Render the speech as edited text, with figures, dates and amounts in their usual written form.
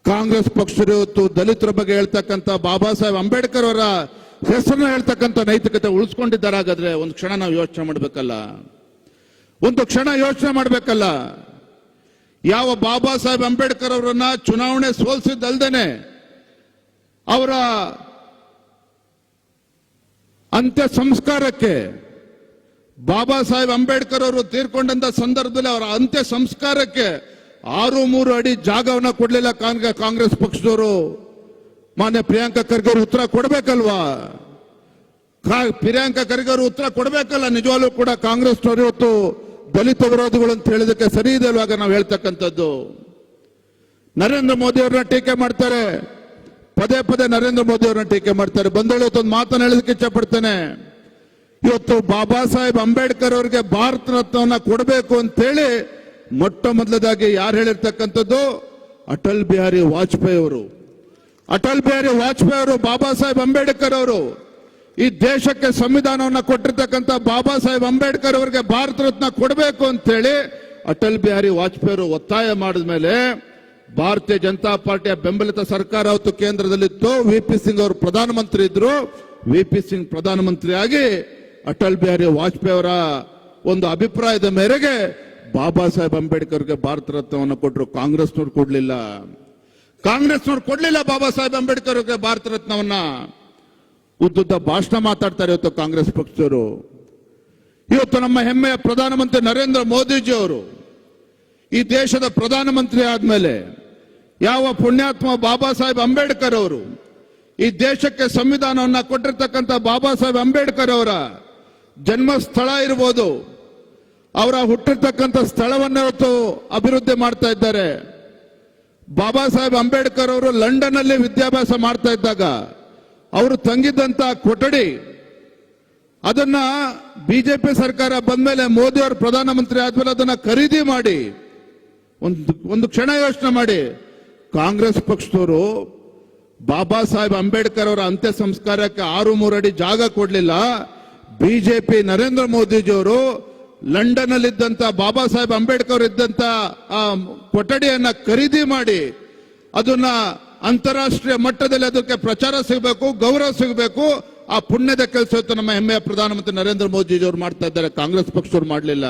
ಕಾಂಗ್ರೆಸ್ ಪಕ್ಷರು ಇವತ್ತು ದಲಿತರ ಬಗ್ಗೆ ಹೇಳ್ತಕ್ಕಂಥ ಬಾಬಾ ಸಾಹೇಬ್ ಅಂಬೇಡ್ಕರ್ ಅವರ ಹೆಸರನ್ನ ಹೇಳ್ತಕ್ಕಂಥ ನೈತಿಕತೆ ಉಳಿಸ್ಕೊಂಡಿದ್ದಾರೆ. ಹಾಗಾದ್ರೆ ಒಂದು ಕ್ಷಣ ನಾವು ಯೋಚನೆ ಮಾಡಬೇಕಲ್ಲ, ಒಂದು ಕ್ಷಣ ಯೋಚನೆ ಮಾಡಬೇಕಲ್ಲ. ಯಾವ ಬಾಬಾ ಸಾಹೇಬ್ ಅಂಬೇಡ್ಕರ್ ಅವರನ್ನ ಚುನಾವಣೆ ಸೋಲಿಸಿದ್ದಲ್ದೇನೆ ಅವರ ಅಂತ್ಯ ಸಂಸ್ಕಾರಕ್ಕೆ, ಬಾಬಾ ಸಾಹೇಬ್ ಅಂಬೇಡ್ಕರ್ ಅವರು ತೀರ್ಕೊಂಡಂತ ಸಂದರ್ಭದಲ್ಲಿ ಅವರ ಅಂತ್ಯ ಸಂಸ್ಕಾರಕ್ಕೆ 6-3 ಅಡಿ ಜಾಗವನ್ನ ಕೊಡ್ಲಿಲ್ಲ ಕಾಂಗ್ರೆಸ್ ಪಕ್ಷದವರು. ಮಾನ್ಯ ಪ್ರಿಯಾಂಕಾ ಖರ್ಗೆ ಅವರು ಉತ್ತರ ಕೊಡ್ಬೇಕಲ್ವಾ? ಪ್ರಿಯಾಂಕಾ ಖರ್ಗೆ ಅವರು ಉತ್ತರ ಕೊಡ್ಬೇಕಲ್ಲ. ನಿಜವಾಗ್ಲೂ ಕೂಡ ಕಾಂಗ್ರೆಸ್ನವರು ಇವತ್ತು ದಲಿತ ವಿರೋಧಿಗಳು ಅಂತ ಹೇಳಿದಕ್ಕೆ ಸರಿ ಇದೆ ಅಲ್ವಾಗ ನಾವು ಹೇಳ್ತಕ್ಕಂಥದ್ದು. ನರೇಂದ್ರ ಮೋದಿ ಅವ್ರನ್ನ ಟೀಕೆ ಮಾಡ್ತಾರೆ, ಪದೇ ಪದೇ ನರೇಂದ್ರ ಮೋದಿ ಅವ್ರನ್ನ ಟೀಕೆ ಮಾಡ್ತಾರೆ. ಬಂದೇಳಿ ಇವತ್ತೊಂದು ಮಾತನ್ನು ಹೇಳೋದಕ್ಕೆ ಇಚ್ಛೆ ಪಡ್ತೇನೆ. ಇವತ್ತು ಬಾಬಾ ಸಾಹೇಬ್ ಅಂಬೇಡ್ಕರ್ ಅವರಿಗೆ ಭಾರತ ರತ್ನವನ್ನ ಕೊಡಬೇಕು ಅಂತೇಳಿ ಮೊಟ್ಟ ಮೊದಲದಾಗಿ ಯಾರು ಹೇಳಿರ್ತಕ್ಕಂಥದ್ದು? ಅಟಲ್ ಬಿಹಾರಿ ವಾಜಪೇಯಿ ಅವರು. ಅಟಲ್ ಬಿಹಾರಿ ವಾಜಪೇಯಿ ಅವರು, ಬಾಬಾ ಸಾಹೇಬ್ ಅಂಬೇಡ್ಕರ್ ಅವರು ಈ ದೇಶಕ್ಕೆ ಸಂವಿಧಾನವನ್ನ ಕೊಟ್ಟಿರ್ತಕ್ಕಂಥ ಬಾಬಾ ಸಾಹೇಬ್ ಅಂಬೇಡ್ಕರ್ ಅವರಿಗೆ ಭಾರತ ರತ್ನ ಕೊಡಬೇಕು ಅಂತೇಳಿ ಅಟಲ್ ಬಿಹಾರಿ ವಾಜಪೇಯಿ ಅವರು ಒತ್ತಾಯ ಮಾಡಿದ ಮೇಲೆ ಭಾರತೀಯ ಜನತಾ ಪಾರ್ಟಿಯ ಬೆಂಬಲಿತ ಸರ್ಕಾರ ಅವತ್ತು ಕೇಂದ್ರದಲ್ಲಿತ್ತು. ವಿ.ಪಿ. ಸಿಂಗ್ ಅವರು ಪ್ರಧಾನಮಂತ್ರಿ ಇದ್ರು. ವಿ.ಪಿ. ಸಿಂಗ್ ಪ್ರಧಾನಮಂತ್ರಿಯಾಗಿ ಅಟಲ್ ಬಿಹಾರಿ ವಾಜಪೇಯಿ ಅವರ ಒಂದು ಅಭಿಪ್ರಾಯದ ಮೇರೆಗೆ ಬಾಬಾ ಸಾಹೇಬ್ ಅಂಬೇಡ್ಕರ್ಗೆ ಭಾರತ ರತ್ನವನ್ನು ಕೊಟ್ಟರು. ಕಾಂಗ್ರೆಸ್ನವ್ರು ಕೊಡ್ಲಿಲ್ಲ. ಕಾಂಗ್ರೆಸ್ನವ್ರು ಕೊಡ್ಲಿಲ್ಲ ಬಾಬಾ ಸಾಹೇಬ್ ಅಂಬೇಡ್ಕರ್ ಅವರಿಗೆ ಭಾರತ ರತ್ನವನ್ನ. ಉದ್ದುದ್ದ ಭಾಷಣ ಮಾತಾಡ್ತಾರೆ ಇವತ್ತು ಕಾಂಗ್ರೆಸ್ ಪಕ್ಷದವರು. ಇವತ್ತು ನಮ್ಮ ಹೆಮ್ಮೆಯ ಪ್ರಧಾನಮಂತ್ರಿ ನರೇಂದ್ರ ಮೋದಿಜಿ ಅವರು ಈ ದೇಶದ ಪ್ರಧಾನಮಂತ್ರಿ ಆದ್ಮೇಲೆ ಯಾವ ಪುಣ್ಯಾತ್ಮ ಬಾಬಾ ಸಾಹೇಬ್ ಅಂಬೇಡ್ಕರ್ ಅವರು ಈ ದೇಶಕ್ಕೆ ಸಂವಿಧಾನವನ್ನ ಕೊಟ್ಟಿರ್ತಕ್ಕಂಥ ಬಾಬಾ ಸಾಹೇಬ್ ಅಂಬೇಡ್ಕರ್ ಅವರ ಜನ್ಮಸ್ಥಳ ಇರ್ಬೋದು, ಅವರ ಹುಟ್ಟಿರ್ತಕ್ಕಂಥ ಸ್ಥಳವನ್ನ ಇವತ್ತು ಅಭಿವೃದ್ಧಿ ಮಾಡ್ತಾ ಇದ್ದಾರೆ. ಬಾಬಾ ಸಾಹೇಬ್ ಅಂಬೇಡ್ಕರ್ ಅವರು ಲಂಡನ್ ಅಲ್ಲಿ ವಿದ್ಯಾಭ್ಯಾಸ ಮಾಡ್ತಾ ಇದ್ದಾಗ ಅವರು ತಂಗಿದ್ದಂತ ಕೊಠಡಿ, ಅದನ್ನ ಬಿಜೆಪಿ ಸರ್ಕಾರ ಬಂದ್ಮೇಲೆ ಮೋದಿ ಅವರು ಪ್ರಧಾನಮಂತ್ರಿ ಆದ್ಮೇಲೆ ಅದನ್ನ ಖರೀದಿ ಮಾಡಿ, ಒಂದು ಕ್ಷಣ ಯೋಚನೆ ಮಾಡಿ, ಕಾಂಗ್ರೆಸ್ ಪಕ್ಷದವರು ಬಾಬಾ ಸಾಹೇಬ್ ಅಂಬೇಡ್ಕರ್ ಅವರ ಅಂತ್ಯ ಸಂಸ್ಕಾರಕ್ಕೆ 6-3 ಅಡಿ ಜಾಗ ಕೊಡ್ಲಿಲ್ಲ. ಬಿಜೆಪಿ ನರೇಂದ್ರ ಮೋದಿಜಿಯವರು ಲಂಡನ್ ಅಲ್ಲಿದ್ದಂತ ಬಾಬಾ ಸಾಹೇಬ್ ಅಂಬೇಡ್ಕರ್ ಇದ್ದಂತ ಆ ಕೊಠಡಿಯನ್ನ ಖರೀದಿ ಮಾಡಿ ಅದನ್ನ ಅಂತಾರಾಷ್ಟ್ರೀಯ ಮಟ್ಟದಲ್ಲಿ ಅದಕ್ಕೆ ಪ್ರಚಾರ ಸಿಗಬೇಕು, ಗೌರವ ಸಿಗಬೇಕು. ಆ ಪುಣ್ಯದ ಕೆಲಸ ನಮ್ಮ ಹೆಮ್ಮೆಯ ಪ್ರಧಾನಮಂತ್ರಿ ನರೇಂದ್ರ ಮೋದಿಜಿಯವರು ಮಾಡ್ತಾ ಇದ್ದಾರೆ. ಕಾಂಗ್ರೆಸ್ ಪಕ್ಷದವರು ಮಾಡಲಿಲ್ಲ.